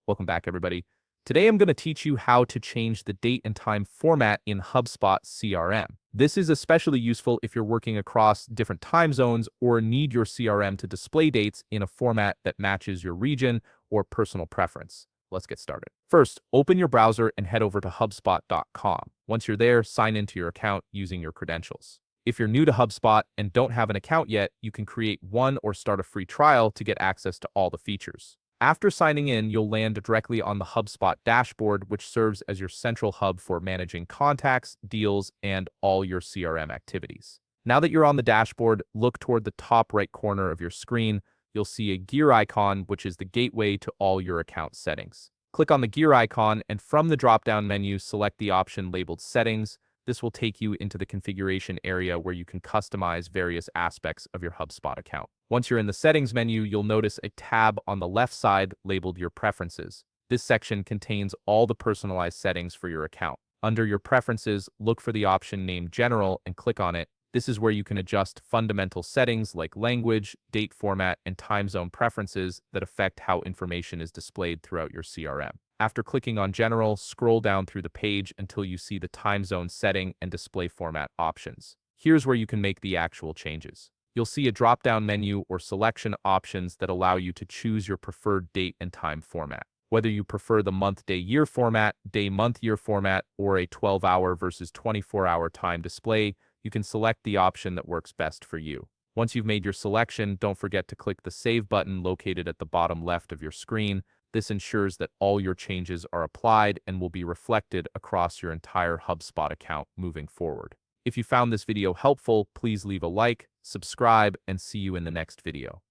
Welcome back, everybody. Today I'm going to teach you how to change the date and time format in HubSpot CRM. This is especially useful if you're working across different time zones or need your CRM to display dates in a format that matches your region or personal preference. Let's get started. First, open your browser and head over to HubSpot.com. Once you're there, sign into your account using your credentials. If you're new to HubSpot and don't have an account yet, you can create one or start a free trial to get access to all the features. After signing in, you'll land directly on the HubSpot dashboard, which serves as your central hub for managing contacts, deals, and all your CRM activities. Now that you're on the dashboard, look toward the top right corner of your screen. You'll see a gear icon, which is the gateway to all your account settings. Click on the gear icon, and from the drop-down menu, select the option labeled Settings. This will take you into the configuration area where you can customize various aspects of your HubSpot account. Once you're in the settings menu, you'll notice a tab on the left side labeled Your Preferences. This section contains all the personalized settings for your account. Under Your Preferences, look for the option named General and click on it. This is where you can adjust fundamental settings like language, date format, and time zone preferences that affect how information is displayed throughout your CRM. After clicking on General, scroll down through the page until you see the time zone setting and display format options. Here's where you can make the actual changes. You'll see a drop-down menu or selection options that allow you to choose your preferred date and time format. Whether you prefer the month-day-year format, day-month-year format, or a 12-hour versus 24-hour time display, you can select the option that works best for you. Once you've made your selection, don't forget to click the Save button located at the bottom left of your screen. This ensures that all your changes are applied and will be reflected across your entire HubSpot account moving forward. If you found this video helpful, please leave a like, subscribe, and see you in the next video.